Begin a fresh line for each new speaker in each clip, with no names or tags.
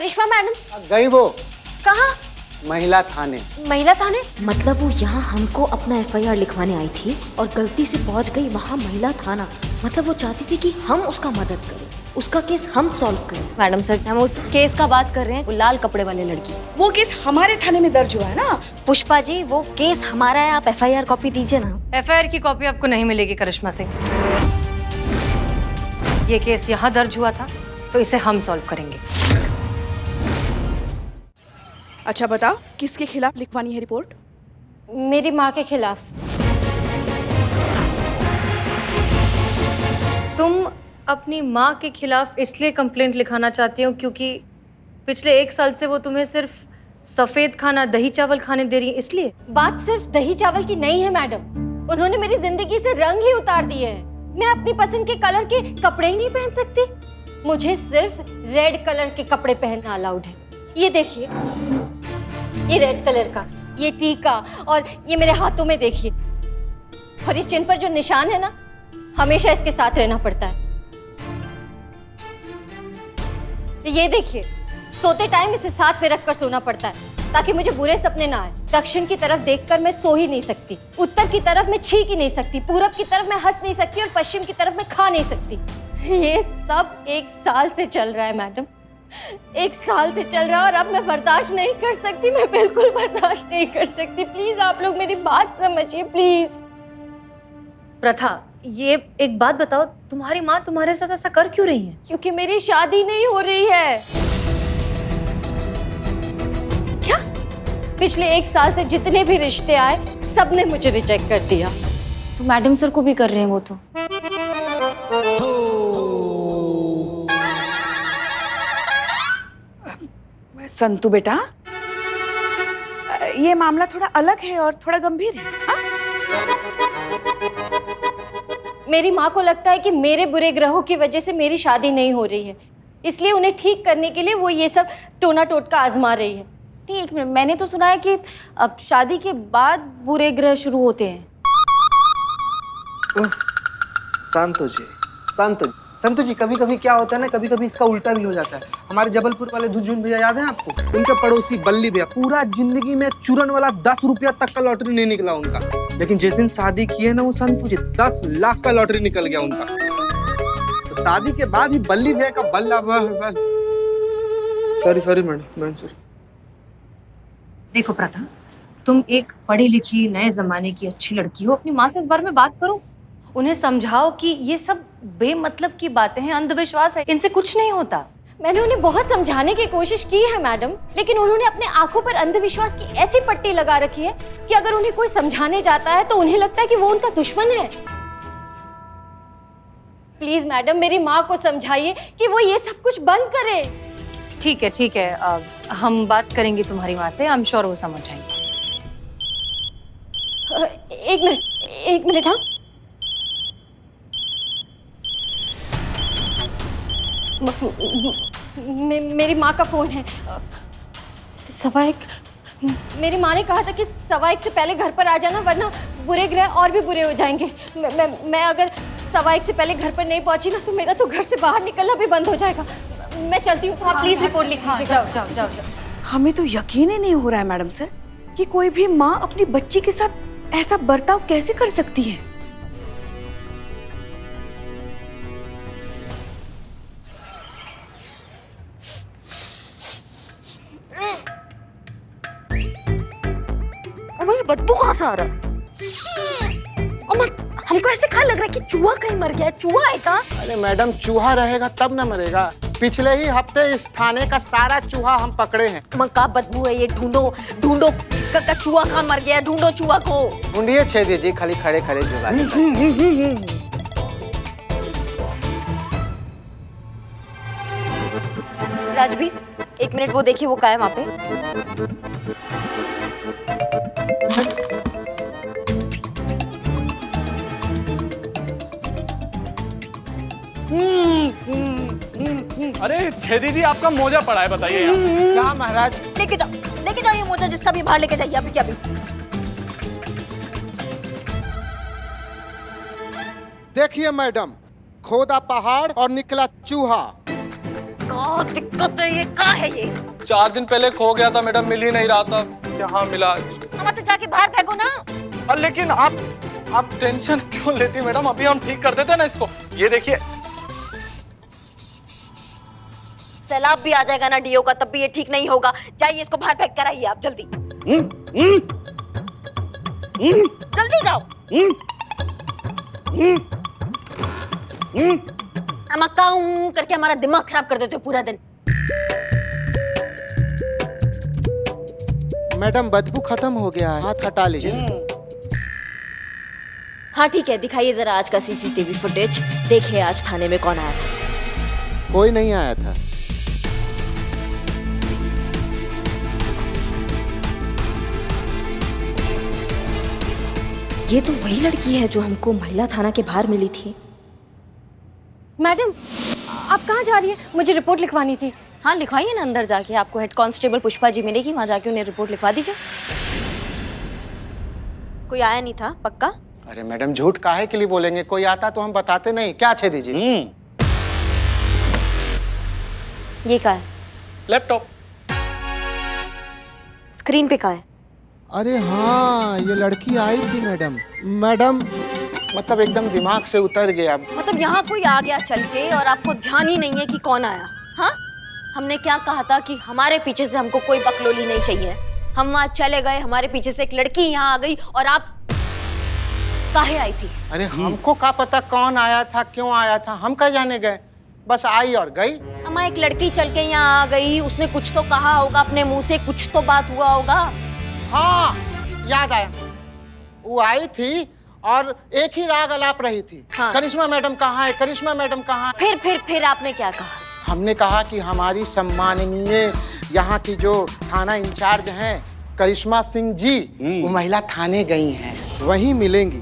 करिश्मा madam
गई वो
कहाँ?
महिला थाने।
महिला थाने?
मतलब वो यहाँ हमको अपना एफआईआर लिखवाने आई थी और गलती से पहुँच गई वहाँ महिला थाना। मतलब वो चाहती थी कि हम उसका मदद करें, उसका केस हम सॉल्व करें।
मैडम सर, हम उस केस का बात कर रहे हैं, वो लाल कपड़े वाले लड़की।
वो केस हमारे थाने में दर्ज हुआ है ना।
पुष्पा जी, वो केस हमारा है, आप एफआईआर कॉपी दीजिए ना।
एफआईआर की कॉपी आपको नहीं मिलेगी करिश्मा सिंह। ये केस यहाँ दर्ज हुआ था तो इसे हम सॉल्व करेंगे।
अच्छा बताओ, किसके खिलाफ लिखवानी है रिपोर्ट?
मेरी माँ के खिलाफ।
तुम अपनी माँ के खिलाफ इसलिए कंप्लेंट लिखाना चाहती हो क्योंकि पिछले 1 साल से वो तुम्हें सिर्फ सफेद खाना दही चावल खाने दे रही है, इसलिए?
बात सिर्फ दही चावल की नहीं है मैडम, उन्होंने मेरी जिंदगी से रंग ही उतार दिए हैं। मैं अपनी पसंद के कलर के कपड़े ही नहीं पहन सकती, मुझे सिर्फ रेड कलर के कपड़े पहनना अलाउड है। ये देखिए, ये रेड कलर का ये टीका, और ये मेरे हाथों में देखिए, और ये चिन्ह पर जो निशान है ना, हमेशा इसके साथ रहना पड़ता है। ये देखिए, सोते टाइम इसे साथ में रखकर सोना पड़ता है ताकि मुझे बुरे सपने ना आए। दक्षिण की तरफ देखकर मैं सो ही नहीं सकती, उत्तर की तरफ मैं छींक ही नहीं सकती, पूरब की तरफ मैं हंस नहीं सकती और पश्चिम की तरफ मैं खा नहीं सकती। ये सब 1 साल से चल रहा है मैडम, 1 साल से चल रहा है, और अब मैं बर्दाश्त नहीं कर सकती, मैं बिल्कुल बर्दाश्त नहीं कर सकती। प्लीज आप लोग मेरी बात समझिए प्लीज।
प्रथा, ये एक बात बताओ, तुम्हारी माँ तुम्हारे साथ ऐसा कर क्यों रही है?
क्योंकि मेरी शादी नहीं हो रही है।
क्या?
पिछले 1 साल से जितने भी रिश्ते आए, सबने मुझे रिजेक्ट कर दिया।
तो मैडम सर को भी कर रहे हैं वो तो।
संतु बेटा, ये मामला थोड़ा अलग है और थोड़ा गंभीर है। हाँ?
मेरी माँ को लगता है कि मेरे बुरे ग्रहों की वजह से मेरी शादी नहीं हो रही है, इसलिए उन्हें ठीक करने के लिए वो ये सब टोना टोटका आजमा रही है।
नहीं, एक मिनट, मैंने तो सुना है कि अब शादी के बाद बुरे ग्रह शुरू होते हैं।
संतु जी, कभी कभी क्या होता है ना, कभी कभी इसका उल्टा भी हो जाता है। हमारे जबलपुर वाले दुर्जन भैया याद है आपको? उनके पड़ोसी बल्ली भैया, पूरा जिंदगी में चूरन वाला 10 रुपया तक का लॉटरी नहीं निकला उनका, लेकिन जिस दिन शादी किए ना वो संतु जी, 10 लाख का लॉटरी निकल गया उनका। तो शादी के बाद भी बल्ली भैया का बल्ला सॉरी मैडम सॉरी।
देखो प्रथा, तुम एक पढ़ी लिखी नए जमाने की अच्छी लड़की हो, अपनी माँ से इस बारे में बात करो, उन्हें समझाओ कि ये सब बेमतलब की बातें हैं, अंधविश्वास है, इनसे कुछ नहीं होता।
मैंने उन्हें बहुत समझाने की कोशिश की है मैडम, लेकिन उन्होंने अपने आंखों पर अंधविश्वास की ऐसी पट्टी लगा रखी है कि अगर उन्हें कोई समझाने जाता है तो उन्हें लगता है कि वो उनका दुश्मन है। प्लीज मैडम, मेरी माँ को समझाइए कि वो ये सब कुछ बंद करे।
ठीक है, हम बात करेंगे तुम्हारी माँ से, आई एम श्योर वो समझ जाएंगे।
एक मिनट हाँ। मेरी माँ का फोन है। 1:15। मेरी माँ ने कहा था कि 1:15 से पहले घर पर आ जाना, वरना बुरे ग्रह और भी बुरे हो जाएंगे। मैं अगर 1:15 से पहले घर पर नहीं पहुंची ना, तो मेरा तो घर से बाहर निकलना भी बंद हो जाएगा। मैं चलती हूँ, आप प्लीज रिपोर्ट लिख लीजिए।
जाओ।
हमें तो यकीन ही नहीं हो रहा है मैडम सर कि कोई भी माँ अपनी बच्ची के साथ ऐसा बर्ताव कैसे कर सकती है।
बदबू कहाँ से आ रहा है? हमको ऐसे कहाँ लग रहा है कि चूहा कहीं मर गया है? चूहा है कहाँ?
अरे मैडम, चूहा रहेगा तब ना मरेगा। पिछले ही हफ्ते इस थाने का सारा चूहा हम पकड़े हैं।
का बदबू है ये? ढूंढो का चूहा कहाँ मर गया है? ढूंढो चूहा को।
ढूंढिए छेदी जी, खाली खड़े खड़े जुगा।
राजवीर, 1 मिनट, वो देखिए, वो क्या है वहाँ पे?
अरे छेदी जी, आपका मोजा पड़ा है, बताइए यहाँ।
क्या महाराज?
लेके जाओ ये मोजा, जिसका भी बाहर लेके जाइए अभी क्या भी।
देखिए मैडम, खोदा पहाड़ और निकला चूहा।
क्या दिक्कत है? ये क्या है ये?
4 दिन पहले खो गया था मैडम, मिल ही नहीं रहा था। यहाँ मिला आज।
हम तो जाके बाहर फेंको ना।
लेकिन आप टेंशन क्यों लेती मैडम? अभी हम ठीक कर देते ना इसको। ये देखिए,
सैलाब भी आ जाएगा ना डीओ का, तब भी ये ठीक नहीं होगा। जाइए इसको बाहर फेंक कर आइए आप जल्दी। जल्दी जाओ। हम काऊ करके हमारा दिमाग खराब कर देते हो पूरा दिन।
मैडम बदबू खत्म हो गया है, हाथ हटा लीजिए।
हाँ ठीक है, दिखाइए जरा आज का सीसीटीवी फुटेज। देखिए आज थाने में कौन आया था।
कोई नहीं आया था।
ये तो वही लड़की है जो हमको महिला थाना के बाहर मिली थी।
मैडम, आप कहाँ जा रही है? मुझे रिपोर्ट लिखवानी थी।
हाँ लिखवाइए ना अंदर जाके, आपको हेड कांस्टेबल पुष्पा जी मिलेगी, वहां जाके उन्हें रिपोर्ट लिखवा दीजिए। कोई आया नहीं था पक्का?
अरे मैडम झूठ काहे के लिए बोलेंगे, कोई आता तो हम बताते नहीं। क्या छेदी जी?
ये क्या है?
लैपटॉप।
स्क्रीन पे क्या है?
अरे हाँ, ये लड़की आई थी मैडम। मैडम मतलब एकदम दिमाग से उतर गया।
मतलब यहाँ कोई आ गया चल के और आपको ध्यान ही नहीं है कि कौन आया? हाँ, हमने क्या कहा था कि हमारे पीछे से हमको कोई बकलोली नहीं चाहिए। हम वहाँ चले गए, हमारे पीछे से एक लड़की यहाँ आ गई और आप काहे आई थी?
अरे हमको क्या पता कौन आया था, क्यों आया था, हम क्या जाने गए। बस आई और गई।
हमारी एक लड़की चल के यहाँ आ गई, उसने कुछ तो कहा होगा अपने मुंह से, कुछ तो बात हुआ होगा।
हाँ याद आया, वो आई थी और एक ही राग अलाप रही थी।
हाँ।
करिश्मा मैडम कहाँ है, करिश्मा मैडम कहाँ है?
फिर आपने क्या कहा?
हमने कहा कि हमारी सम्माननीय यहाँ की जो थाना इंचार्ज हैं करिश्मा सिंह जी, वो महिला थाने गई हैं, वहीं मिलेंगी।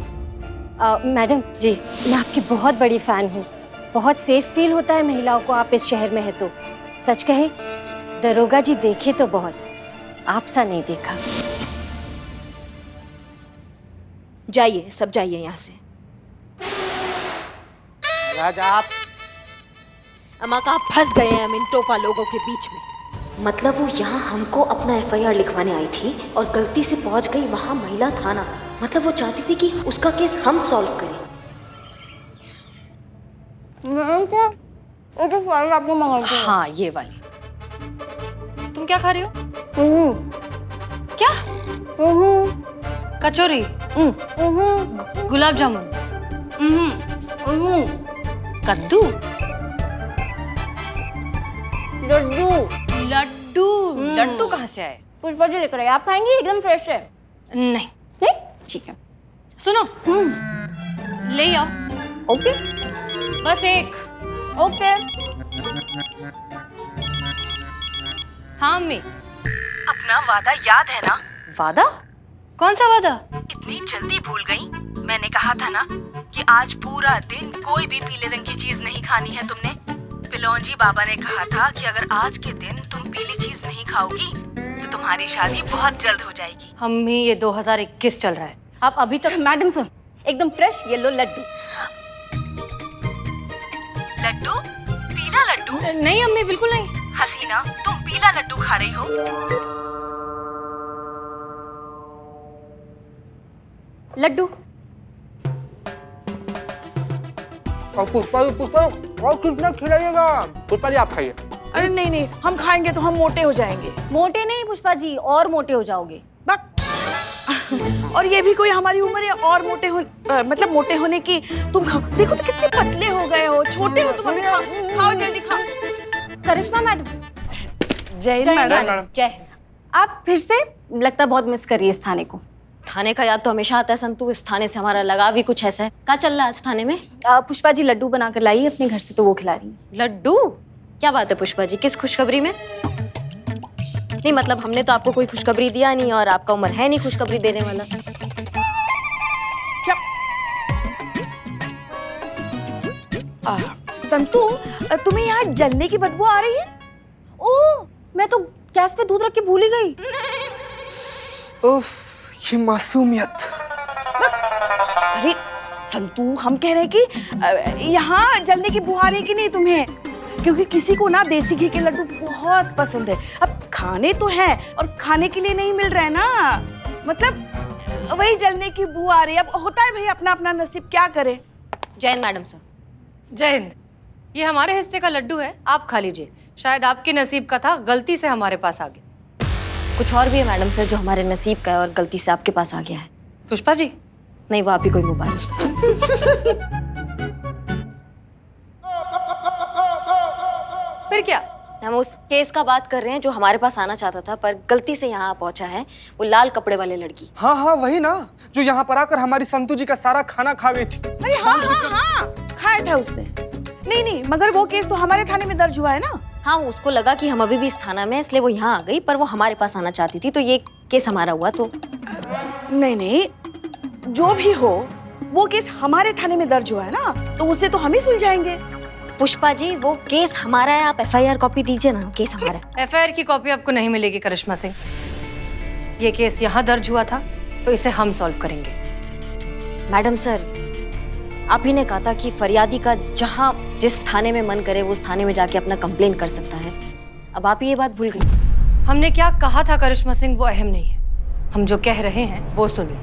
मैडम
जी,
मैं आपकी बहुत बड़ी फैन हूँ। बहुत सेफ फील होता है महिलाओं को आप इस शहर में है तो। सच कहे, दरोगा जी देखे तो बहुत, आप सा नहीं देखा।
जाइए सब जाइए यहाँ से।
राजा आप
अम्मा का फंस गए हैं हम इन टोपा लोगों के बीच में। मतलब वो यहाँ हमको अपना एफआईआर लिखवाने आई थी और गलती से पहुँच गई वहाँ महिला थाना। मतलब वो चाहती थी कि उसका केस हम सॉल्व करें।
हाँ ये वाली। तुम क्या खा रही हो? क्या? कचौरी? गुलाब जामुन? कद्दू?
लड्डू।
लड्डू? लड्डू कहाँ से आए?
पुष्पा जी लेकर आए, आप खाएंगे? एकदम फ्रेश है।
नहीं।
नहीं? ठीक है।
सुनो, ले आओ।
ओके
बस एक।
ओके।
हाँ अम्मी।
अपना वादा याद है ना?
वादा? कौन सा वादा?
इतनी जल्दी भूल गई? मैंने कहा था ना कि आज पूरा दिन कोई भी पीले रंग की चीज नहीं खानी है तुमने। पिलौंजी बाबा ने कहा था कि अगर आज के दिन तुम पीली चीज नहीं खाओगी तो तुम्हारी शादी बहुत जल्द हो जाएगी।
अम्मी ये 2021 चल रहा है, आप अभी तक।
मैडम सर, एकदम फ्रेश येलो लड्डू।
लड्डू? पीला लड्डू?
नहीं अम्मी बिल्कुल नहीं।
हसीना, तुम पीला लड्डू खा रही हो।
लड्डू।
और पुष्पा और कितना खिलाइएगा? पुष्पा जी आप खाइए।
अरे नहीं नहीं, हम खाएंगे तो हम मोटे हो जाएंगे।
मोटे नहीं पुष्पा जी, और मोटे हो जाओगे।
बक। और ये भी कोई हमारी उम्र है और मोटे हो, मतलब मोटे होने की। तुम खाओ, देखो तो कितने पतले हो गए हो, छोटे हो तुम। अभी खाओ जल्दी खाओ।
करिश्मा मैडम,
जय हिंद
जय हिंद
मैडम।
मैडम।
जय हिंद।
आप फिर से लगता बहुत मिस कर रही है इस थाने को।
थाने का याद तो हमेशा आता है संतू, इस थाने से हमारा लगाव भी कुछ ऐसा है। क्या चल रहा है आज थाने में?
पुष्पा जी लड्डू बना कर लाई अपने घर से, तो वो खिला रही है।
लड्डू? क्या बात है पुष्पा जी, किस खुशखबरी में? नहीं मतलब हमने तो आपको कोई खुशखबरी दिया नहीं और आपका उम्र है नहीं खुशखबरी देने वाला।
क्या? संतू, तुम्हें यहाँ जलने की बदबू आ रही है?
ओह, मैं तो गैस पे दूध रख के भूल ही गई।
उफ, ये मासूमियत।
अरे संतू, हम कह रहे हैं कि यहाँ जलने की बुआ आ रही कि नहीं तुम्हें?
क्योंकि किसी को ना देसी घी के लड्डू बहुत पसंद है। अब खाने तो हैं और खाने के लिए नहीं मिल रहे हैं ना, मतलब वही जलने की बू आ रही है। अब होता है भाई अपना अपना नसीब, क्या करे।
जय हिंद मैडम सर।
जय हिंद। ये हमारे हिस्से का लड्डू है, आप खा लीजिए। शायद आपके नसीब का था, गलती से हमारे पास आ गया।
कुछ और भी है मैडम सर जो हमारे नसीब का है और गलती से आपके पास आ गया है।
पुष्पा जी,
नहीं, वो आप ही कोई मोबाइल।
फिर क्या?
हम उस केस का बात कर रहे हैं जो हमारे पास आना चाहता था पर गलती से यहाँ पहुंचा है, वो लाल कपड़े वाले लड़की।
हाँ हाँ वही ना, जो यहाँ पर आकर हमारी संतू जी का सारा खाना खा गई थी।
अरे हाँ हाँ हाँ, खाया था उसने। नहीं नहीं, मगर वो केस तो हमारे थाने में दर्ज हुआ है ना।
हाँ, उसको लगा कि हम अभी भी इस थाना में, इसलिए वो यहाँ आ गई, पर वो हमारे पास आना चाहती थी, तो ये केस हमारा हुआ। तो
नहीं नहीं, जो भी हो वो केस हमारे थाने में दर्ज हुआ है ना, तो उसे तो हम ही सुलझाएंगे।
पुष्पा जी, वो केस हमारा है, आप FIR कॉपी दीजिए ना, केस हमारा है।
FIR की कॉपी आपको नहीं मिलेगी करिश्मा सिंह। ये केस यहाँ दर्ज हुआ था तो इसे हम सॉल्व करेंगे।
मैडम सर, आप ही ने कहा था कि फरियादी का जहाँ जिस थाने में मन करे वो उस थाने में जाके अपना कंप्लेन कर सकता है। अब आप ही ये बात भूल गई।
हमने क्या कहा था करिश्मा सिंह, वो अहम नहीं है। हम जो कह रहे हैं वो सुनिए।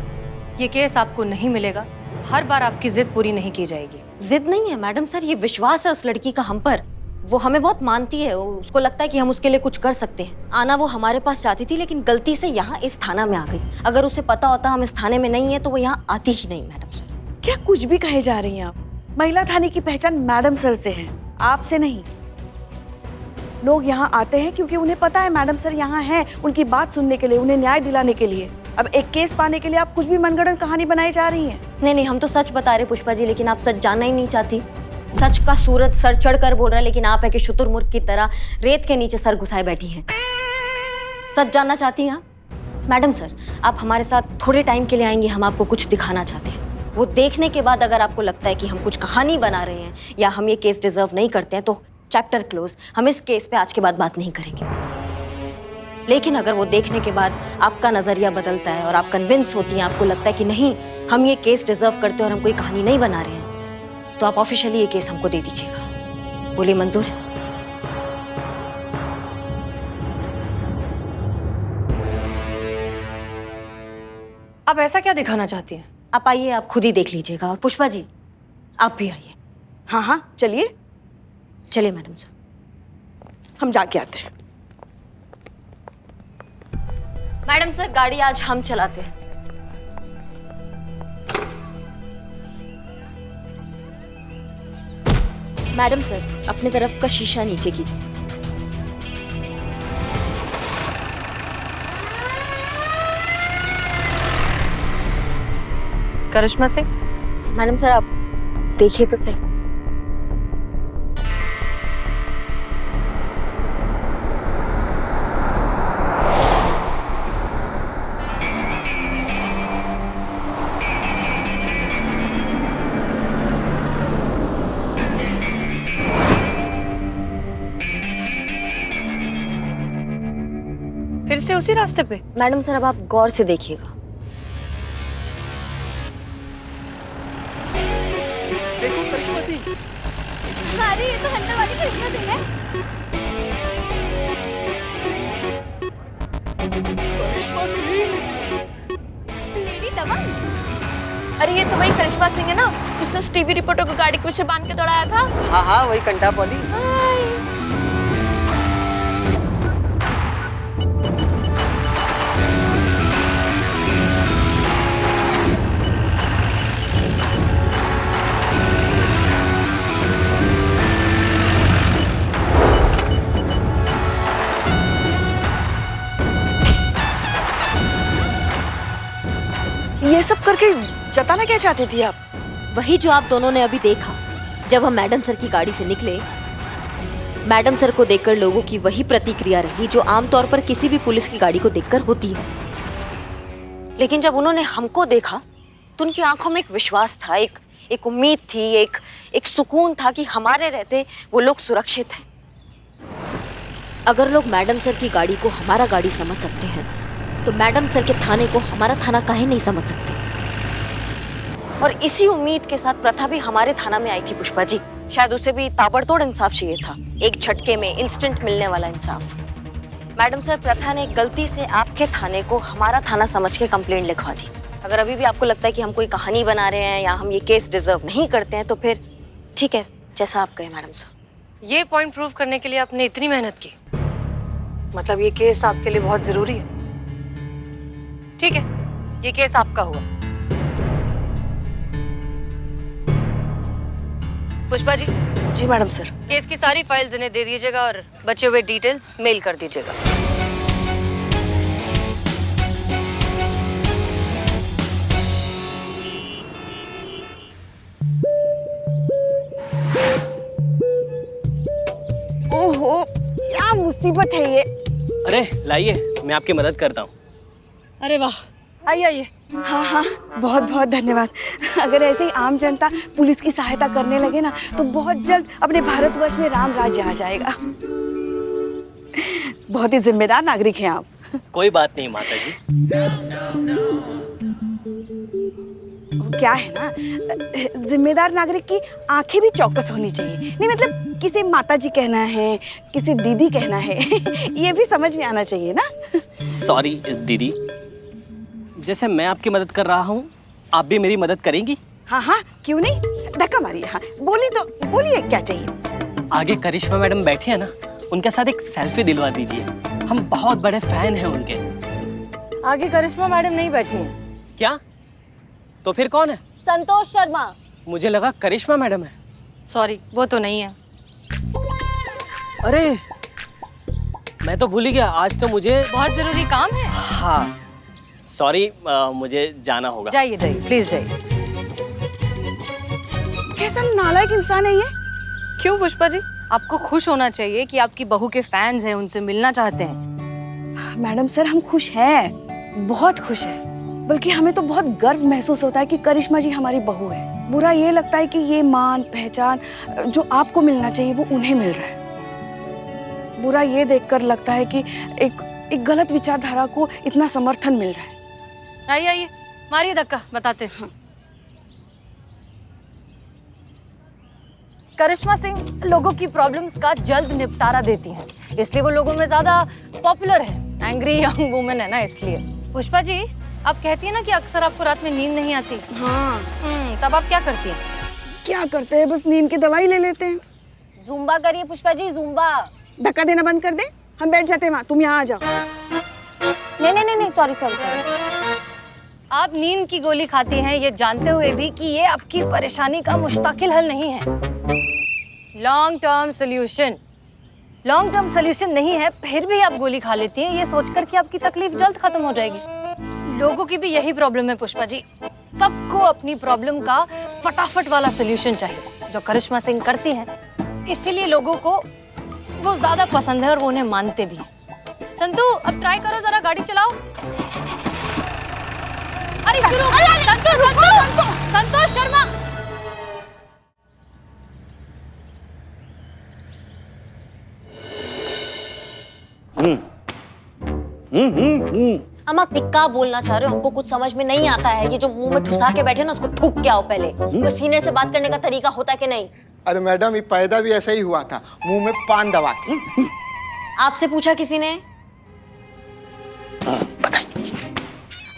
ये केस आपको नहीं मिलेगा, हर बार आपकी जिद पूरी नहीं की जाएगी।
जिद नहीं है मैडम सर, ये विश्वास है उस लड़की का हम पर। वो हमें बहुत मानती है, उसको लगता है कि हम उसके लिए कुछ कर सकते हैं। आना वो हमारे पास चाहती थी, लेकिन गलती से यहाँ इस थाना में आ गई। अगर उसे पता होता हम इस थाने में नहीं है तो वो यहाँ आती ही नहीं। मैडम सर,
क्या कुछ भी कहे जा रही हैं आप? महिला थाने की पहचान मैडम सर से है, आपसे नहीं। लोग यहाँ आते हैं क्योंकि उन्हें पता है मैडम सर यहाँ हैं, उनकी बात सुनने के लिए, उन्हें न्याय दिलाने के लिए। अब एक केस पाने के लिए आप कुछ भी मनगढ़ंत कहानी बनाई जा रही हैं।
नहीं नहीं, हम तो सच बता रहे पुष्पा जी, लेकिन आप सच जानना ही नहीं चाहती। सच का सूरज सर चढ़ कर बोल रहा है, लेकिन आप है कि शुतुरमुर्ग की तरह रेत के नीचे सर घुसाए बैठी हैं। सच जानना चाहती हैं आप? मैडम सर, आप हमारे साथ थोड़े टाइम के लिए आएंगे, हम आपको कुछ दिखाना चाहते हैं। वो देखने के बाद अगर आपको लगता है कि हम कुछ कहानी बना रहे हैं या हम ये केस डिजर्व नहीं करते हैं, तो चैप्टर क्लोज। हम इस केस पे आज के बाद बात नहीं करेंगे। लेकिन अगर वो देखने के बाद आपका नजरिया बदलता है और आप कन्विंस होती हैं, आपको लगता है कि नहीं हम ये केस डिजर्व करते हैं और हम कोई कहानी नहीं बना रहे हैं, तो आप ऑफिशियली ये केस हमको दे दीजिएगा। बोलिए, मंजूर है?
आप ऐसा क्या दिखाना चाहती हैं?
आप आइए, आप खुद ही देख लीजिएगा। और पुष्पा जी, आप भी आइए।
हाँ हाँ, चलिए।
चलिए मैडम सर,
हम जाके आते हैं।
मैडम सर, गाड़ी आज हम चलाते हैं। मैडम सर, अपने तरफ का शीशा नीचे की।
करिश्मा सिंह,
मैडम सर, आप देखिए तो सही।
फिर से उसी रास्ते पे?
मैडम सर, अब आप गौर से देखिएगा।
देखो करिश्मा सिंह,
अरे ये तो हंटर वाली करिश्मा सिंह है।
करिश्मा सिंह,
लेडी दबंग। अरे ये तो वही करिश्मा सिंह है ना, जिसने उस टीवी रिपोर्टर को गाड़ी के पीछे बांध के दौड़ाया था।
हाँ हाँ, वही कंटा पॉली।
ये सब करके जताना क्या चाहती थी आप?
वही जो आप दोनों ने अभी देखा। जब हम मैडम सर की गाड़ी से निकले, मैडम सर को देखकर लोगों की वही प्रतिक्रिया रही जो आमतौर पर किसी भी पुलिस की गाड़ी को देखकर होती है। लेकिन जब उन्होंने हमको देखा तो उनकी आंखों में एक विश्वास था, एक उम्मीद थी, एक सुकून था कि हमारे रहते वो लोग सुरक्षित हैं। अगर लोग मैडम सर की गाड़ी को हमारा गाड़ी समझ सकते हैं, तो मैडम सर के थाने को हमारा थाना काहे नहीं समझ सकते। और इसी उम्मीद के साथ प्रथा भी हमारे थाना में आई थी पुष्पा जी। शायद उसे भी ताबड़तोड़ इंसाफ चाहिए था, एक झटके में इंस्टेंट मिलने वाला इंसाफ। मैडम सर, प्रथा ने गलती से आपके थाने को हमारा थाना समझ के कंप्लेंट लिखवा दी। अगर अभी भी आपको लगता है कि हम कोई कहानी बना रहे हैं या हम ये केस डिजर्व नहीं करते हैं तो फिर ठीक है, जैसा आप कहें मैडम सर।
ये पॉइंट प्रूव करने के लिए आपने इतनी मेहनत की, मतलब ये केस आपके लिए बहुत जरूरी है। ठीक है, ये केस आपका हुआ। पुष्पा जी,
जी मैडम सर।
केस की सारी फाइल्स इन्हें दे दीजिएगा और बचे हुए डिटेल्स मेल कर दीजिएगा।
ओहो, क्या मुसीबत है ये।
अरे लाइए, मैं आपकी मदद करता हूँ।
अरे वाह, आइए आइए।
हाँ हाँ, बहुत बहुत धन्यवाद। अगर ऐसे ही आम जनता पुलिस की सहायता करने लगे ना तो बहुत जल्द अपने भारतवर्ष में राम राज्य आ जाएगा। बहुत ही जिम्मेदार नागरिक हैं आप।
कोई बात नहीं माता जी।
वो क्या है ना, जिम्मेदार नागरिक की आंखें भी चौकस होनी चाहिए। नहीं मतलब किसी माता जी कहना है, किसी दीदी कहना है, ये भी समझ में आना चाहिए ना।
सॉरी दीदी, जैसे मैं आपकी मदद कर रहा हूँ, आप भी मेरी मदद करेंगी?
हाँ हाँ, क्यों नहीं, धक्का मारिए। हाँ बोलिए तो बोलिए, क्या चाहिए।
आगे करिश्मा मैडम बैठी है ना, उनके साथ एक सेल्फी दिलवा दीजिए। हम बहुत बड़े फैन हैं उनके।
आगे करिश्मा मैडम नहीं बैठी हैं।
क्या? तो फिर कौन है?
संतोष शर्मा।
मुझे लगा करिश्मा मैडम है।
सॉरी, वो तो नहीं है।
अरे मैं तो भूल ही गया, आज तो मुझे
बहुत जरूरी काम है।
हाँ सॉरी, मुझे जाना होगा।
जाइए जाइए, प्लीज जाइए।
कैसा नालायक इंसान है ये।
क्यों पुष्पा जी, आपको खुश होना चाहिए कि आपकी बहू के फैंस हैं, उनसे मिलना चाहते हैं।
मैडम सर, हम खुश हैं, बहुत खुश हैं। बल्कि हमें तो बहुत गर्व महसूस होता है कि करिश्मा जी हमारी बहू है। बुरा ये लगता है कि ये मान पहचान जो आपको मिलना चाहिए वो उन्हें मिल रहा है। बुरा ये देखकर लगता है कि एक गलत विचारधारा को इतना समर्थन मिल रहा है।
आइए आइए, मारिए धक्का, बताते हैं। करिश्मा सिंह लोगों की प्रॉब्लम्स का जल्द निपटारा देती हैं, इसलिए वो लोगों में ज्यादा पॉपुलर है। एंग्री यंग वुमेन है ना, इसलिए। पुष्पा जी, आप कहती है ना कि अक्सर आपको रात में नींद नहीं आती।
हाँ।
तब आप क्या करती हैं?
क्या करते हैं, बस नींद की दवाई ले लेते हैं।
जुम्बा करिए पुष्पा जी, जुम्बा।
धक्का देना बंद कर दे, हम बैठ जाते हैं वहाँ, तुम यहाँ आ जाओ।
नहीं नहीं नहीं, सॉरी सॉरी सॉरी।
आप नींद की गोली खाती हैं ये जानते हुए भी कि ये आपकी परेशानी का मुस्तकिल हल नहीं है। लॉन्ग टर्म सोल्यूशन नहीं है, फिर भी आप गोली खा लेती हैं ये सोचकर कि आपकी तकलीफ जल्द खत्म हो जाएगी। लोगों की भी यही प्रॉब्लम है पुष्पा जी, सबको अपनी प्रॉब्लम का फटाफट वाला सोल्यूशन चाहिए, जो करिश्मा सिंह करती हैं। इसीलिए लोगों को वो ज्यादा पसंद है और वो उन्हें मानते भी हैं। संतू, अब ट्राई करो, जरा गाड़ी चलाओ। अरे शुरू। संतोष शर्मा।
हम आप क्या बोलना चाह रहे हो? हमको कुछ समझ में नहीं आता है। ये जो मुंह में ठुसा के बैठे ना, उसको थूक के आओ पहले। कोई सीनियर से बात करने का तरीका होता है कि नहीं?
अरे मैडम, ये पैदा भी ऐसा ही हुआ था, मुंह में पान दबा के।
आपसे पूछा किसी ने?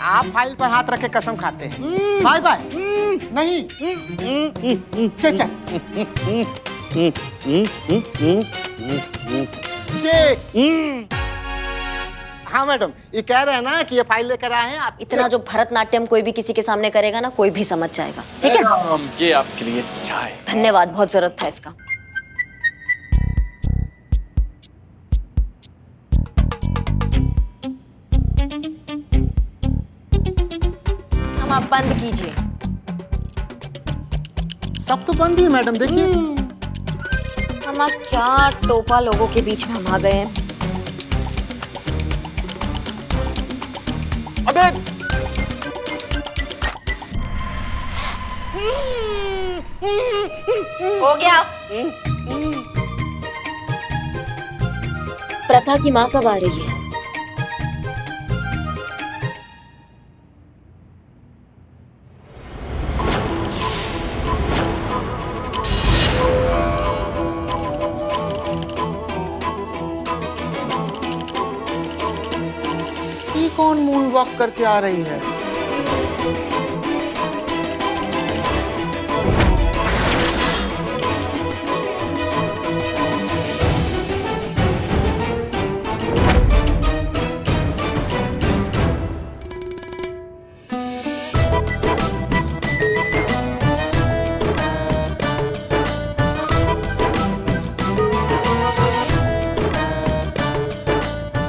आप फाइल पर हाथ रख के कसम खाते हैं। Bye bye. नहीं। चल चल। हाँ मैडम, ये कह रहे हैं ना कि ये फाइल लेकर आए हैं आप।
इतना जो भरतनाट्यम कोई भी किसी के सामने करेगा ना, कोई भी समझ जाएगा। ठीक है,
ये आपके लिए चाय।
धन्यवाद, बहुत जरूरत था इसका। हम आप बंद कीजिए।
सब तो बंद ही है मैडम, देखिए।
हम आप क्या टोपा लोगों के बीच में हम आ गए हैं।
अबे
हो गया। प्रथा की माँ कब आ रही है?
कौन मून वॉक करके आ रही है?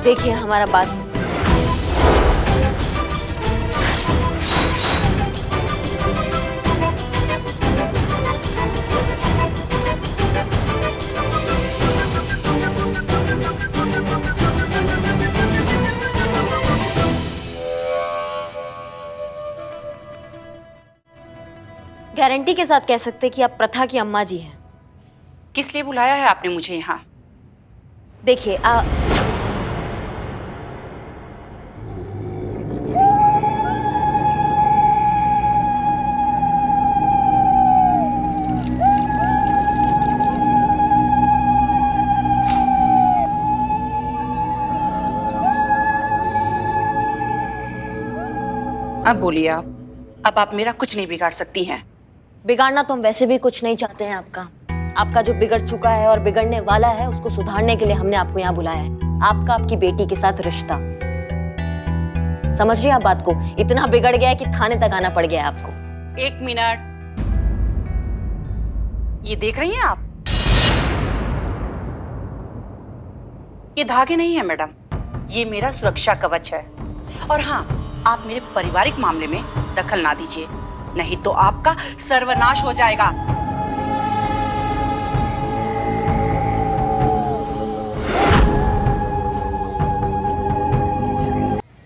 देखिए हमारा बात, गारंटी के साथ कह सकते कि आप प्रथा की अम्मा जी हैं।
किस लिए बुलाया है आपने मुझे यहाँ?
देखिए
अब बोलिए आप। अब आप मेरा कुछ नहीं बिगाड़ सकती हैं।
बिगाड़ना तो हम वैसे भी कुछ नहीं चाहते हैं आपका जो बिगड़ चुका है और बिगड़ने वाला है उसको सुधारने के लिए हमने आपको यहाँ बुलाया है। आपका आपकी बेटी के साथ रिश्ता, समझिए आप बात को, इतना बिगड़ गया है कि थाने तक आना पड़ गया है आपको।
एक मिनट, ये देख रही हैं आप? ये धागे नहीं है मैडम, ये मेरा सुरक्षा कवच है। और हाँ, आप मेरे पारिवारिक मामले में दखल ना दीजिए, नहीं तो आपका सर्वनाश हो जाएगा।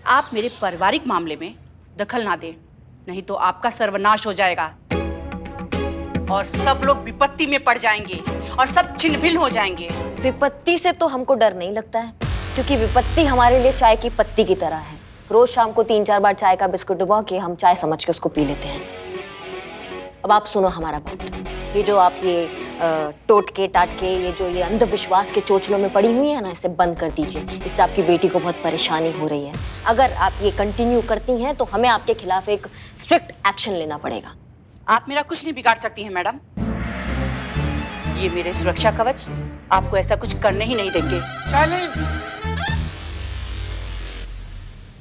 आप मेरे पारिवारिक मामले में दखल ना दें, नहीं तो आपका सर्वनाश हो जाएगा और सब लोग विपत्ति में पड़ जाएंगे और सब छिन्न-भिन्न हो जाएंगे।
विपत्ति से तो हमको डर नहीं लगता है, क्योंकि विपत्ति हमारे लिए चाय की पत्ती की तरह है। रोज शाम को 3-4 बार चाय का बिस्कुट डुबा के हम चाय समझ के उसको पी लेते हैं। अब आप सुनो हमारा बात, ये जो आप ये टोटके टाटके, ये अंधविश्वास के चोचलों में पड़ी हुई है ना, इसे बंद कर दीजिए। इससे आपकी बेटी को बहुत परेशानी हो रही है। अगर आप ये कंटिन्यू करती हैं तो हमें आपके खिलाफ एक स्ट्रिक्ट एक्शन लेना पड़ेगा।
आप मेरा कुछ नहीं बिगाड़ सकती हैं मैडम। ये मेरे सुरक्षा कवच आपको ऐसा कुछ करने ही नहीं देंगे।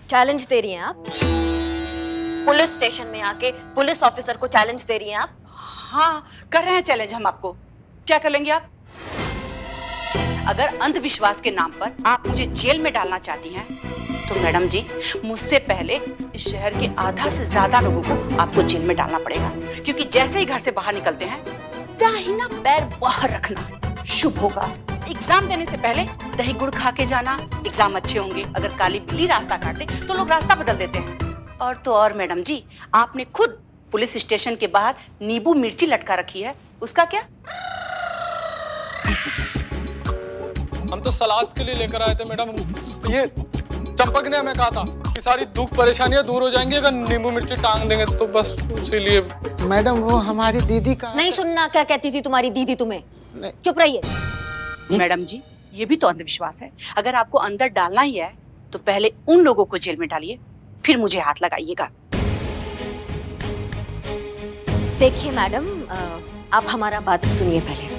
चैलेंज दे रही हैं आप? पुलिस स्टेशन में आके पुलिस ऑफिसर को चैलेंज दे रही हैं आप?
हाँ, कर रहे हैं चैलेंज हम आपको। क्या कर लेंगे आप? अगर अंधविश्वास के नाम पर आप मुझे जेल में डालना चाहती हैं, तो मैडम जी, मुझसे पहले इस शहर के आधा से ज्यादा लोगों को आपको जेल में डालना पड़ेगा, क्योंकि जैसे ही घर से बाहर निकलते हैं, दाहिना पैर बाहर रखना शुभ होगा। एग्जाम देने से पहले दही गुड़ खा के जाना, एग्जाम अच्छे होंगे। अगर काली बिल्ली रास्ता काट दे तो लोग रास्ता बदल देते हैं। और तो और मैडम जी, आपने खुद पुलिस स्टेशन के बाहर नींबू मिर्ची लटका रखी है, उसका क्या?
हम तो सलाद के लिए लेकर आए थे मैडम। ये चंपक ने हमें कहा था कि सारी दुख परेशानियां दूर हो जाएंगी अगर नींबू मिर्ची टांग देंगे, तो बस इसीलिए।
मैडम, वो हमारी दीदी का
नहीं सुनना क्या कहती थी तुम्हारी दीदी तुम्हें। चुप रहिए।
मैडम जी, ये भी तो अंधविश्वास है। अगर आपको अंदर डालना ही है तो पहले उन लोगों को जेल में डालिए, फिर मुझे हाथ लगाइएगा।
देखिए मैडम, आप हमारा बात सुनिए पहले।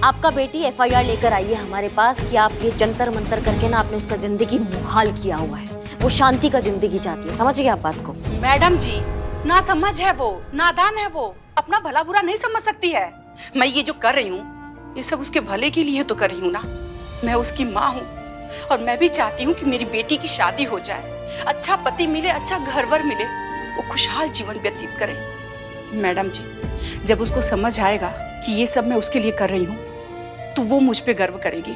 आपका बेटी एफआईआर लेकर आई है हमारे पास कि आप ये जंतर मंतर करके ना आपने उसका जिंदगी मुहाल किया हुआ है। वो शांति का जिंदगी चाहती है, समझिए आप बात को।
मैडम जी, ना समझ है वो, नादान है वो, अपना भला बुरा नहीं समझ सकती है। मैं ये जो कर रही हूँ, ये सब उसके भले के लिए तो कर रही हूँ ना। मैं उसकी माँ हूँ और मैं भी चाहती हूँ कि मेरी बेटी की शादी हो जाए, अच्छा पति मिले, अच्छा घरवर मिले, वो खुशहाल जीवन व्यतीत करे। मैडम जी, जब उसको समझ आएगा कि ये सब मैं उसके लिए कर रही हूँ, तो वो मुझ पे गर्व करेगी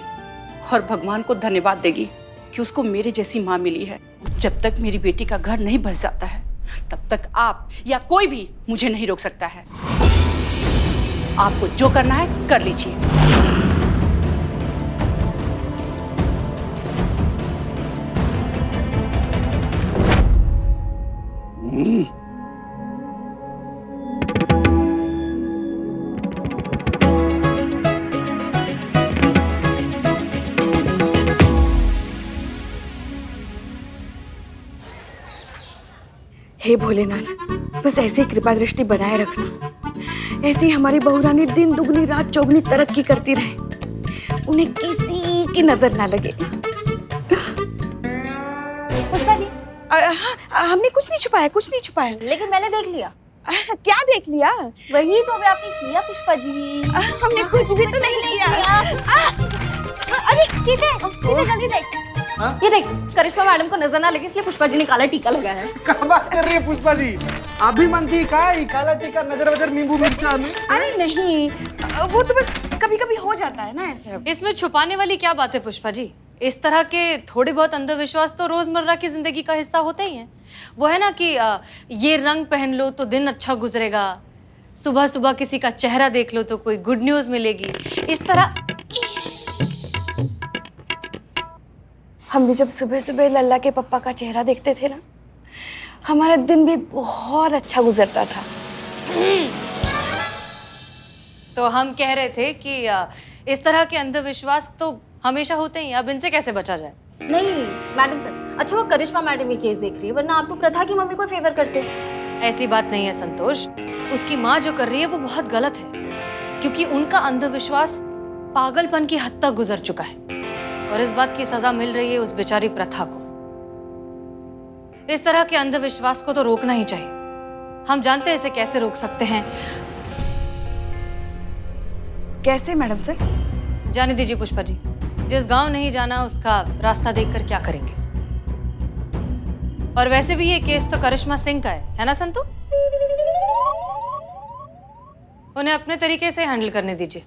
और भगवान को धन्यवाद देगी कि उसको मेरे जैसी माँ मिली है। जब तक मेरी बेटी का घर नहीं बस जाता है, तब तक आप या कोई भी मुझे नहीं रोक सकता है। आपको जो करना है कर लीजिए।
हे भोलेनाथ, बस ऐसे ही कृपा दृष्टि बनाए रखना। ऐसी हमारी बहू रानी दिन दुगनी रात चौगनी तरक्की करती रहे, उन्हें किसी की नजर ना लगे।
पुष्पा जी,
हमने कुछ नहीं छुपाया, कुछ नहीं छुपाया।
लेकिन मैंने देख लिया।
क्या देख लिया?
वही जो अभी आपने किया पुष्पा जी।
हमने कुछ भी तो नहीं किया।
अरे ठीक है, जल्दी देख।
हाँ?
ये देख, करिश्मा मैडम को नजर ना लगे इसलिए पुष्पा जी ने काला टीका लगाया है।
क्या बात कर रही है पुष्पा जी? आप भी मनती का काला टीका, नजर वजर, नींबू मिर्चा में?
अरे नहीं, वो तो बस कभी कभी हो जाता है ना ऐसे।
इसमें छुपाने वाली क्या बात है पुष्पा जी? इस तरह के थोड़े बहुत अंधविश्वास तो रोजमर्रा की जिंदगी का हिस्सा होते ही हैं। वो है ना कि ये रंग पहन लो तो दिन अच्छा गुजरेगा, सुबह सुबह किसी का चेहरा देख लो तो कोई गुड न्यूज मिलेगी, इस तरह।
हम भी जब सुबह सुबह लल्ला के पप्पा का चेहरा देखते थे ना, हमारा दिन भी बहुत अच्छा गुजरता था।
तो हम कह रहे थे कि इस तरह के अंधविश्वास तो हमेशा होते ही हैं, अब इनसे कैसे बचा जाए?
नहीं मैडम सर, अच्छा वो करिश्मा मैडम ये केस देख रही है, वरना आप तो प्रथा की मम्मी को फेवर करते।
ऐसी बात नहीं है संतोष, उसकी माँ जो कर रही है वो बहुत गलत है, क्योंकि उनका अंधविश्वास पागलपन की हद तक गुजर चुका है और इस बात की सजा मिल रही है उस बेचारी प्रथा को। इस तरह के अंधविश्वास को तो रोकना ही चाहिए। हम जानते हैं इसे कैसे रोक सकते हैं।
कैसे मैडम सर?
जाने दीजिए पुष्पा जी, जिस गांव नहीं जाना उसका रास्ता देखकर क्या करेंगे। और वैसे भी ये केस तो करिश्मा सिंह का है ना संतू? उन्हें अपने तरीके से हैंडल करने दीजिए।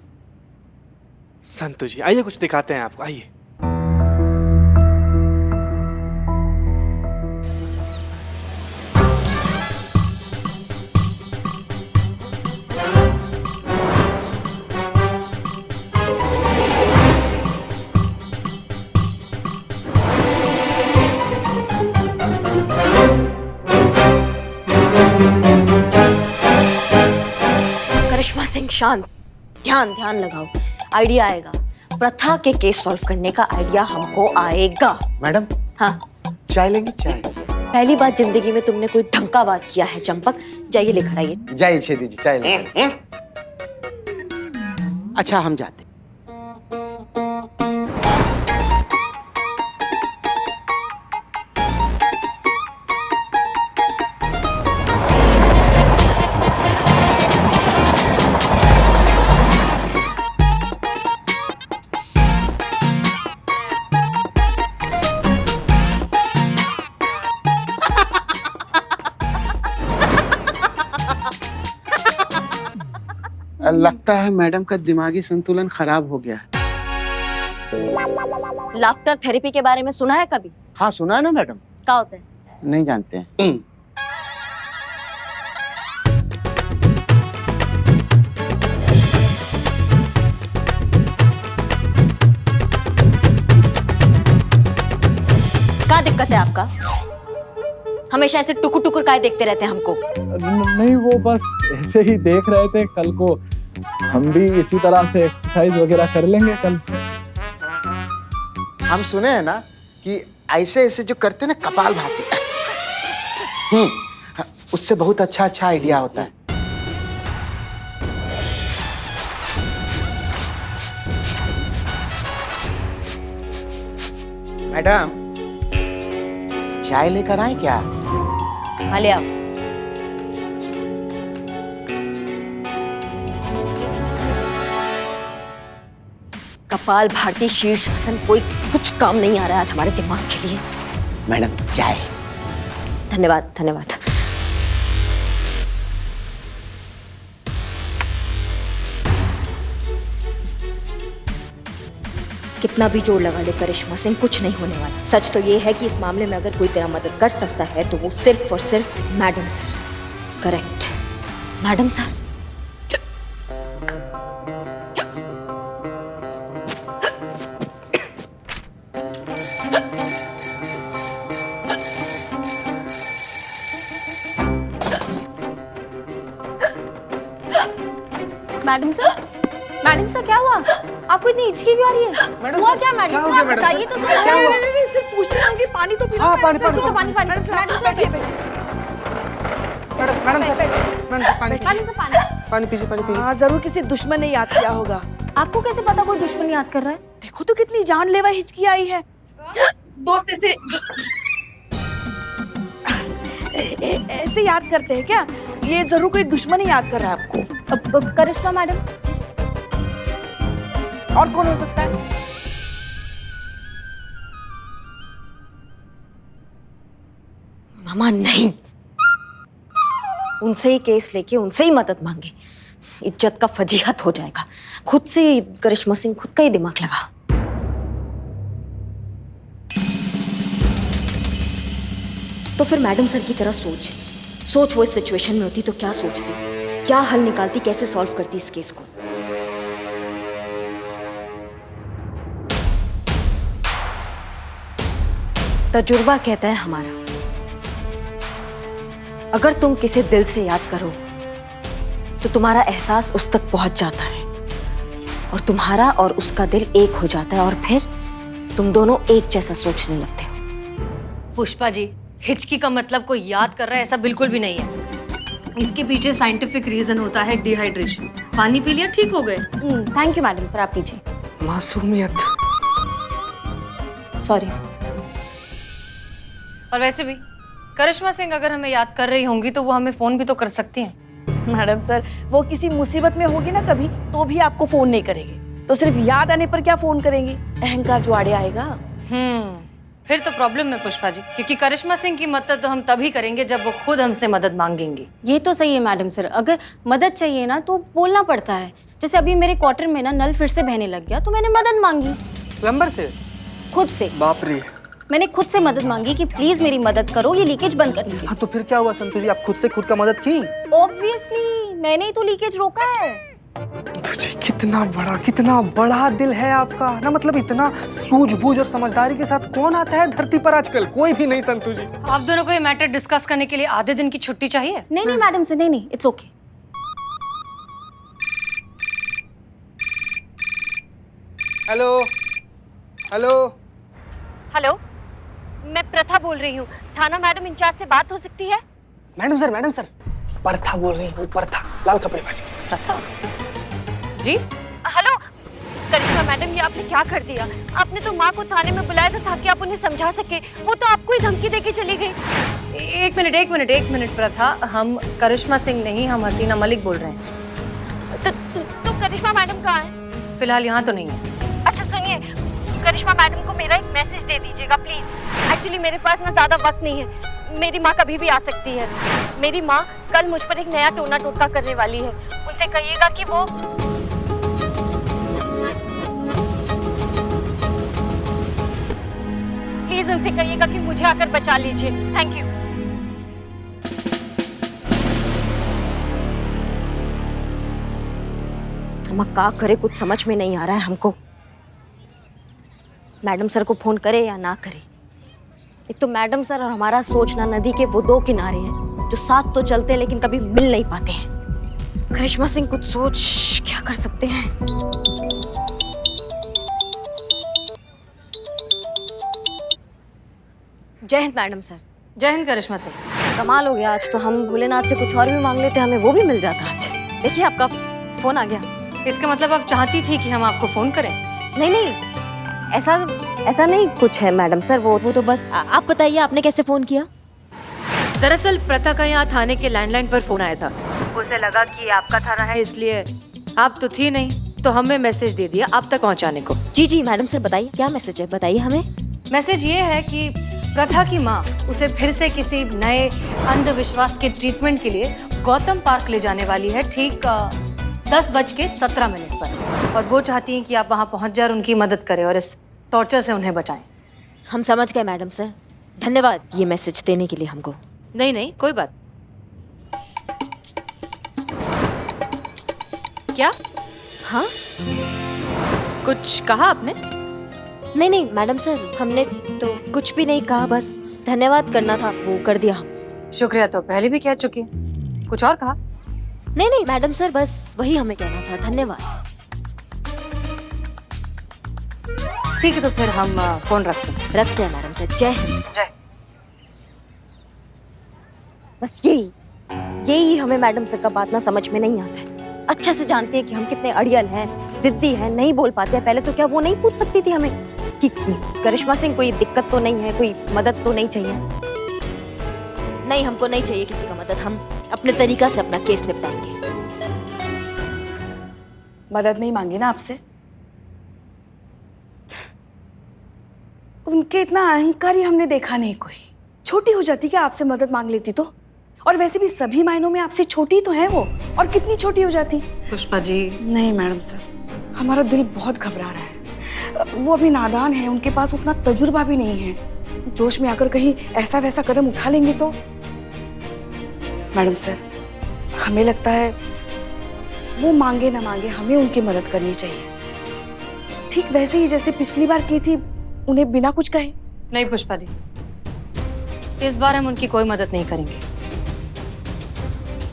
संतु जी आइए, कुछ दिखाते हैं आपको, आइए।
करिश्मा सिंह शांत, ध्यान लगाओ, आइडिया आएगा। प्रथा के केस सॉल्व करने का आइडिया हमको आएगा।
मैडम
हाँ,
चाय लेंगे? चाय।
पहली बार जिंदगी में तुमने कोई ढंग का बात किया है चंपक। जाइए लेकर आइए।
जाइए छेदी जी, चाय लेंगे। अच्छा हम जाते। लगता है मैडम का दिमागी संतुलन खराब हो गया है।
लाफ्टर थेरेपी के बारे में सुना है कभी?
हाँ सुना है ना मैडम।
क्या होता है?
नहीं जानते हैं।
क्या दिक्कत है आपका? हमेशा ऐसे टुकुर टुकुर काय देखते रहते हैं हमको?
नहीं, वो बस ऐसे ही देख रहे थे। कल को हम भी इसी तरह से एक्सरसाइज वगैरह कर लेंगे कल।
हम सुने हैं ना कि ऐसे ऐसे जो करते ना कपाल भाती, उससे बहुत अच्छा अच्छा आइडिया होता है। मैडम चाय लेकर आए क्या?
हाँ ले आओ। कपाल भारती शीर्षासन कोई कुछ काम नहीं आ रहा है आज हमारे दिमाग के लिए।
मैडम चाय।
धन्यवाद धन्यवाद। कितना भी जोर लगा ले करिश्मा सिंह, कुछ नहीं होने वाला। सच तो ये है कि इस मामले में अगर कोई तेरा मदद कर सकता है तो वो सिर्फ और सिर्फ madam sir. Correct, madam sir.
Madam sir क्या हुआ? आपको इतनी हिचकी क्यों आ रही है?
मैडम
हुआ
सर,
क्या मैडम
क्या हो
सर?
गया
आप
मैडम
बताइए
सर?
तो
क्या हुआ?
सिर्फ पूछते हैं कि पानी तो पी लो।
हाँ, पानी,
मैडम सर,
पानी,
तो
पानी,
मैडम सर,
मैडम सर,
बैठिए, बैठिए।
मैडम सर, पानी पीजिए, पानी पीजिए।
हाँ, जरूर किसी दुश्मन ने याद किया होगा।
आपको कैसे पता कोई दुश्मन याद कर रहा है?
देखो तो कितनी जानलेवा हिचकी आई है। दोस्त ऐसे ऐसे याद करते हैं क्या? ये जरूर कोई दुश्मन ही याद कर रहा है आपको।
अब करिश्मा मैडम।
और कौन हो सकता है?
मामा नहीं, उनसे ही केस लेके उनसे ही मदद मांगे, इज्जत का फजीहत हो जाएगा। खुद से करिश्मा सिंह खुद का ही दिमाग लगा। तो फिर मैडम सर की तरह सोच वो इस सिचुएशन में होती तो क्या सोचती, क्या हल निकालती, कैसे सॉल्व करती इस केस को। तजुर्बा कहता है हमारा, अगर तुम किसे दिल से याद करो तो तुम्हारा एहसास उस तक पहुंच जाता है और तुम्हारा और उसका दिल एक हो जाता है और फिर तुम दोनों एक जैसा सोचने लगते हो।
पुष्पा जी, हिचकी का मतलब कोई याद कर रहा है ऐसा बिल्कुल भी नहीं है। इसके पीछे साइंटिफिक रीजन होता है डिहाइड्रेशन। पानी पी लिया, ठीक हो गए।
थैंक यू मैडम सर, आप लीजिए।
मासूमियत।
सॉरी।
और वैसे भी करिश्मा सिंह अगर हमें याद कर रही होंगी तो वो हमें फोन भी तो कर सकती हैं।
मैडम सर, वो किसी मुसीबत में होगी ना कभी, तो भी आपको फोन नहीं करेंगे, तो सिर्फ याद आने पर क्या फोन करेंगी? अहंकार जो आड़े आएगा।
फिर तो प्रॉब्लम है पुष्पा जी, क्योंकि करिश्मा सिंह की मदद तो हम तभी करेंगे जब वो खुद हमसे मदद मांगेंगी।
ये तो सही है मैडम सर, अगर मदद चाहिए ना तो बोलना पड़ता है। जैसे अभी मेरे क्वार्टर में ना नल फिर से बहने लग गया तो मैंने मदद मांगी
प्लम्बर से?
खुद से।
बाप रे।
मैंने खुद से मदद मांगी कि प्लीज मेरी मदद करो, ये लीकेज बंद करने की।
हाँ तो फिर क्या हुआ संतु जी, आप खुद से खुद का मदद की?
ऑब्वियसली, मैंने ही तो लीकेज रोका है।
तुझे कितना बड़ा दिल है आपका ना, मतलब इतना सूझबूझ और समझदारी के साथ कौन आता है धरती पर आजकल? कोई भी नहीं संतु जी।
आप दोनों को ये मैटर डिस्कस करने के लिए आधे दिन की छुट्टी चाहिए?
नहीं नहीं मैडम सर, नहीं, it's okay.
Hello hello
hello, मैं प्रथा बोल रही हूँ। थाना मैडम इंचार्ज से बात हो सकती है?
मैडम सर, प्रथा बोल रही हूँ, प्रथा, लाल कपड़े वाली।
प्रथा जी?
हेलो करिश्मा मैडम, ये आपने क्या कर दिया? आपने तो माँ को थाने में बुलाया था ताकि आप उन्हें समझा सके, वो तो आपको ही धमकी देके चली गई।
एक मिनट प्रथा, हम करिश्मा सिंह नहीं, हम हसीना मलिक बोल रहे हैं।
तो करिश्मा मैडम कहाँ है?
फिलहाल यहाँ तो नहीं है।
अच्छा सुनिए, करिश्मा मैडम को मेरा एक मैसेज दे दीजिएगा प्लीज। एक्चुअली मेरे पास ना ज्यादा वक्त नहीं है, मेरी माँ कभी भी आ सकती है। मेरी माँ कल मुझ पर एक नया टोना टोटका करने वाली है, उनसे कहिएगा कि वो प्लीज उनसे कहिएगा कि मुझे आकर बचा लीजिए। Thank you.
अम्मा क्या करे, कुछ समझ में नहीं आ रहा है हमको। मैडम सर को फोन करे या ना करे? एक तो मैडम सर और हमारा सोचना नदी के वो दो किनारे हैं जो साथ तो चलते हैं लेकिन कभी मिल नहीं पाते हैं। करिश्मा सिंह कुछ सोच, क्या कर सकते हैं? जय हिंद मैडम सर।
जय हिंद करिश्मा सिंह।
कमाल हो गया, आज तो हम भोलेनाथ से कुछ और भी मांग लेते, हमें वो भी मिल जाता आज। देखिए आपका फोन आ गया।
इसका मतलब आप चाहती थी कि हम आपको फोन करें?
नहीं, ऐसा नहीं कुछ है मैडम सर, वो तो बस आप बताइए आपने कैसे फोन किया?
दरअसल प्रथा का यहाँ थाने के लैंडलाइन पर फोन आया था। उसे लगा कि आपका थाना है, इसलिए आप तो थी नहीं तो हमें मैसेज दे दिया आप तक पहुँचाने को।
जी मैडम सर बताइए क्या मैसेज है, बताइए हमें।
मैसेज ये है कि प्रथा की माँ उसे फिर से किसी नए अंधविश्वास के ट्रीटमेंट के लिए गौतम पार्क ले जाने वाली है, ठीक 10:17 पर, और वो चाहती हैं कि आप वहाँ पहुँच जाए और उनकी मदद करें और इस टॉर्चर से उन्हें बचाएं।
हम समझ गए मैडम सर, धन्यवाद ये मैसेज देने के लिए हमको।
नहीं कोई बात। क्या?
हाँ
कुछ कहा आपने?
नहीं मैडम सर, हमने तो कुछ भी नहीं कहा, बस धन्यवाद करना था, वो कर दिया हम।
शुक्रिया तो पहले भी कह चुकी है, कुछ और कहा?
नहीं मैडम सर, बस वही हमें कहना था, धन्यवाद।
ठीक है तो फिर हम फोन रखते
हैं मैडम सर। जय हिंद।
जय।
बस यही यही हमें मैडम सर का बात ना समझ में नहीं आता है। अच्छे से जानते हैं कि हम कितने अड़ियल हैं, जिद्दी हैं, नहीं बोल पाते हैं। पहले तो क्या वो नहीं पूछ सकती थी हमें कि करिश्मा सिंह कोई दिक्कत तो नहीं है, कोई मदद तो नहीं चाहिए? नहीं, हमको नहीं चाहिए किसी का मदद। हम अपने तरीका से अपना केस निपटाएंगे।
मदद नहीं मांगी ना आपसे? उनके इतना अहंकारी हमने देखा नहीं कोई। छोटी हो जाती क्या आपसे मदद मांग लेती तो? और वैसे भी सभी मायनों में आपसे छोटी तो है वो, और कितनी छोटी हो जाती।
पुष्पा जी,
नहीं मैडम सर, हमारा दिल बहुत घबरा रहा है। वो अभी नादान है, उनके पास उतना तजुर्बा भी नहीं है। जोश में आकर कहीं ऐसा वैसा कदम उठा लेंगे तो। मैडम सर, हमें लगता है वो मांगे ना मांगे हमें उनकी मदद करनी चाहिए, ठीक वैसे ही जैसे पिछली बार की थी, उन्हें बिना कुछ कहे।
नहीं पुष्पा जी, इस बार हम उनकी कोई मदद नहीं करेंगे,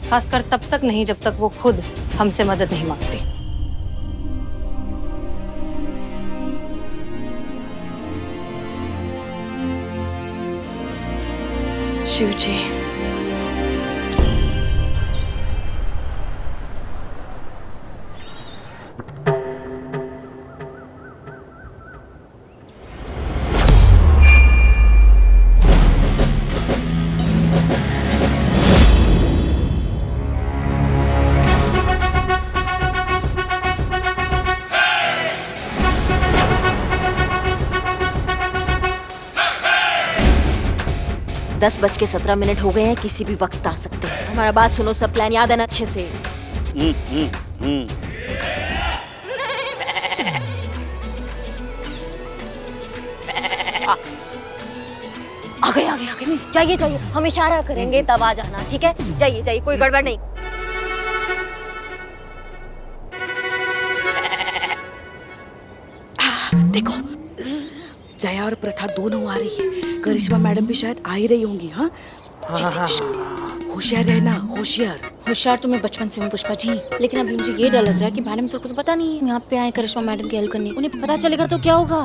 खासकर तब तक नहीं जब तक वो खुद हमसे मदद नहीं मांगती।
शिव जी,
दस 10:17 हो गए हैं, किसी भी वक्त आ सकते हैं। हमारा बात सुनो, सब प्लान याद है ना अच्छे से? आ गए। जाइए जाइए, हम इशारा करेंगे तब आ जाना, ठीक है? जाइए जाइए, कोई गड़बड़ नहीं।
देखो जया और प्रथा दोनों आ रही है। करिश्मा मैडम भी शायद आ ही रही होंगी। हाँ, होशियार रहना, होशियार।
होशियार तो मैं बचपन से हूँ पुष्पा जी, लेकिन अभी मुझे ये डर लग रहा है कि मैडम सर को तो पता नहीं है यहाँ पे आए करिश्मा मैडम की हेल्प करने। उन्हें पता चलेगा तो क्या होगा?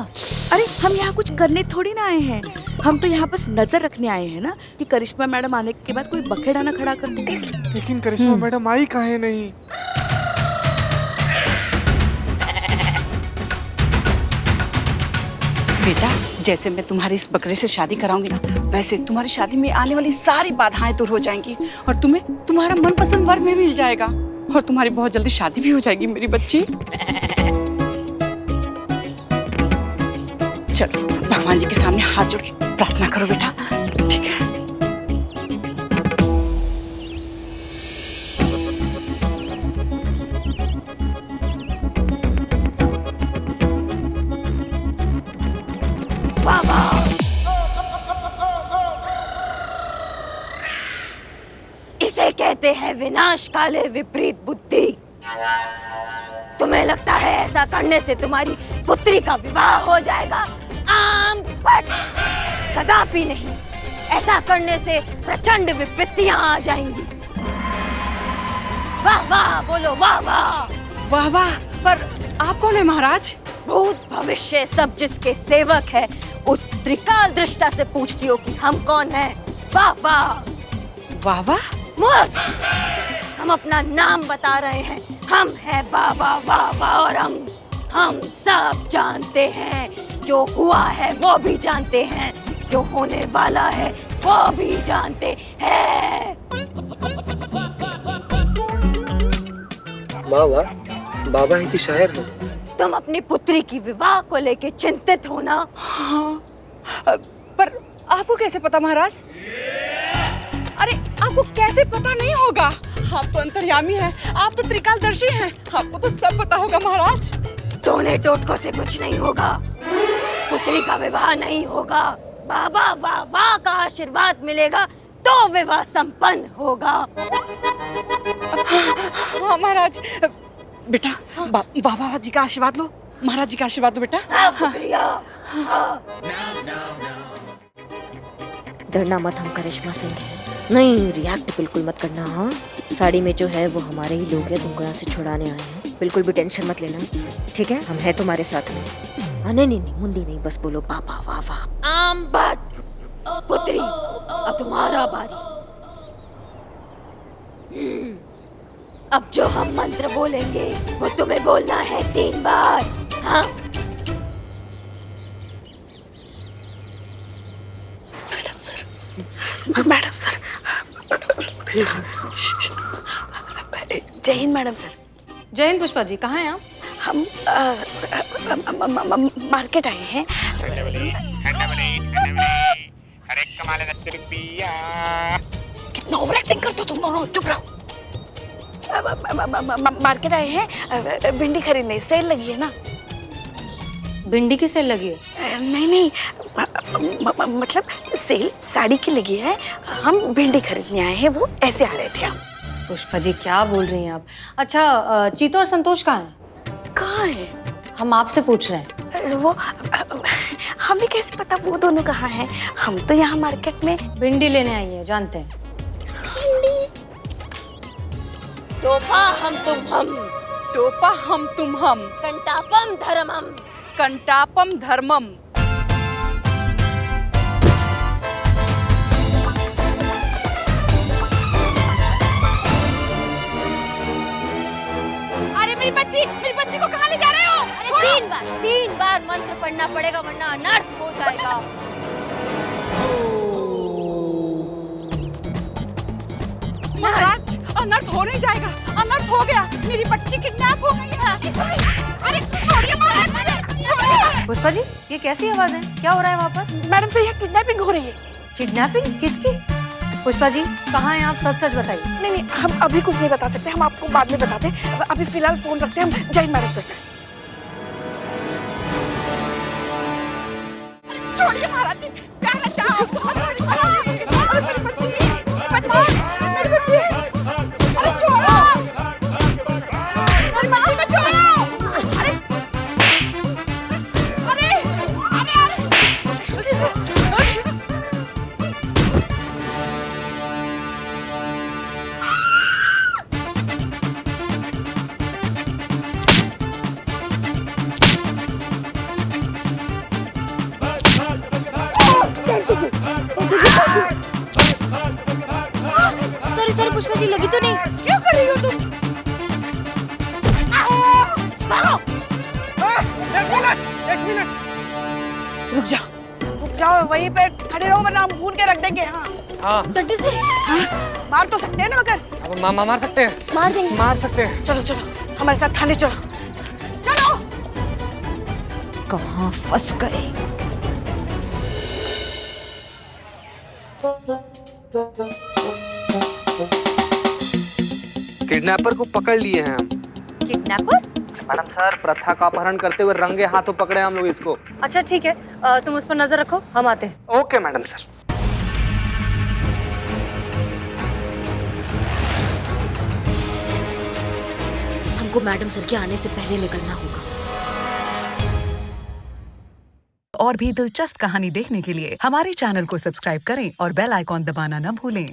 अरे हम यहाँ कुछ करने थोड़ी ना आए हैं, हम तो यहाँ बस नजर रखने आए हैं ना, कि करिश्मा मैडम आने के बाद कोई बखेड़ा ना खड़ा कर दे।
लेकिन करिश्मा मैडम आई काहे नहीं?
बेटा, जैसे मैं तुम्हारी इस बकरे से शादी कराऊंगी ना, वैसे तुम्हारी शादी में आने वाली सारी बाधाएं दूर हो जाएंगी और तुम्हें तुम्हारा मनपसंद वर भी मिल जाएगा और तुम्हारी बहुत जल्दी शादी भी हो जाएगी मेरी बच्ची। चलो भगवान जी के सामने हाथ जोड़ के प्रार्थना करो बेटा, ठीक है?
इसे कहते हैं विनाश काले विपरीत बुद्धि। तुम्हें लगता है ऐसा करने से तुम्हारी पुत्री का विवाह हो जाएगा? आम बट कदापि नहीं। ऐसा करने से प्रचंड विपत्तियां आ जाएंगी। वाह वाह बोलो, वाह वाह।
वाह वाह, पर आप कौन है महाराज?
भूत भविष्य सब जिसके सेवक है, उस त्रिकाल दृष्टा से पूछती हो कि हम कौन हैं। वाह वाह।
वाह वाह,
मूर्ख, हम अपना नाम बता रहे हैं। हम हैं बाबा वाह वाह, और हम सब जानते हैं। जो हुआ है वो भी जानते हैं, जो होने वाला है वो भी जानते हैं।
वाह वाह, बाबा है कि शायर है?
तुम अपनी पुत्री की विवाह को लेके चिंतित हो ना?
हाँ, पर आपको कैसे पता महाराज? अरे आपको कैसे पता नहीं होगा? आप तो अंतर्यामी हैं, आप तो त्रिकालदर्शी हैं, आपको तो सब पता होगा महाराज।
टोने टोटकों से कुछ नहीं होगा, पुत्री का विवाह नहीं होगा। बाबा वाह वाह का आशीर्वाद मिलेगा तो विवाह संपन्न होगा।
हाँ महाराज, बेटा बाबा जी का आशीर्वाद लो, महाराज जी का आशीर्वाद दो बेटा।
हाँ, शुक्रिया। हाँ। डरना मत, हम करिश्मा सिंह हैं। नहीं, रिएक्ट बिल्कुल मत करना। हाँ, साड़ी में जो है वो हमारे ही लोग हैं, तुमको यहाँ से छुड़ाने आए हैं। बिल्कुल भी टेंशन मत लेना, ठीक है? हम हैं तुम्हारे साथ में। नहीं, मुंडी नहीं, बस बोलो बाबा वाह वाह। आम बट पुत्री, अब तुम्हारा बारी। अब जो हम मंत्र बोलेंगे वो तुम्हें बोलना है 3 बार। हाँ?
मैडम सर, मैडम सर, जय हिंद मैडम सर।
जय हिंद पुष्पा जी, कहाँ हैं आप?
हम मार्केट आए हैं। कितना ओवर एक्टिंग करते हो तुम दोनों, चुप रहो। मार्केट आए हैं भिंडी खरीदने, सेल लगी है ना।
भिंडी की सेल लगी है?
नहीं नहीं, मतलब सेल साड़ी की लगी है, हम भिंडी खरीदने आए हैं, वो ऐसे आ रहे थे हम।
पुष्पा जी क्या बोल रही हैं आप? अच्छा, चीतू और संतोष कहाँ हैं?
कहाँ है?
हम आपसे पूछ रहे हैं।
वो हमें कैसे पता वो दोनों कहाँ हैं? हम तो यहाँ मार्केट में
भिंडी लेने आई है, जानते हैं।
टोपा हम तुम हम,
टोपा हम तुम हम,
कंटापम धर्मम।
कंटापम धर्मम। अरे मेरी बच्ची को कहाँ ले जा रहे हो?
अरे 3 बार मंत्र पढ़ना पड़ेगा वरना अनर्थ हो जाएगा।
महाराज, अनर्थ हो नहीं जाएगा, अनर्थ हो गया, मेरी बच्ची किडनैप हो गई है। अरे छोड़िए महाराज, छोड़िए।
पुष्पा जी ये कैसी आवाज है? क्या हो रहा है वहाँ पर?
मैडम से यहाँ किडनैपिंग हो रही है।
किडनैपिंग? किसकी? पुष्पा जी कहाँ हैं आप? सच सच बताइए।
नहीं नहीं, हम अभी कुछ नहीं बता सकते, हम आपको बाद में बताते हैं। अभी फिलहाल फोन रखते हैं हम। जय हिंद मैडम सर।
छोड़िए महाराज जी, क्या है चाहो? अरे मेरी बच्ची, मेरी बच्ची, अरे छोड़ो, मेरी बच्ची को छोड़ो। अरे अरे अरे
सॉरी सॉरी पुष्पा जी, लगी तो नहीं?
क्यों कर रही हो तुम? रुक जाओ, वहीं पे खड़े रहो वरना हम भून के रख देंगे। हाँ
हाँ
डंडे से?
मार तो सकते हैं ना, मगर
अब मार सकते हैं,
मार देंगे।
मार सकते हैं।
चलो चलो हमारे साथ थाने चलो। चलो।
कहाँ फंस गए?
किडनैपर को पकड़ लिए हैं हम।
किडनैपर?
मैडम सर, प्रथा का अपहरण करते हुए रंगे हाथों पकड़े हम लोग इसको।
अच्छा ठीक है, तुम उस पर नजर रखो, हम आते हैं।
Okay madam sir.
हमको मैडम सर के आने से पहले निकलना होगा।
और भी दिलचस्प कहानी देखने के लिए हमारे चैनल को सब्सक्राइब करें और बेल आइकॉन दबाना न भूलें।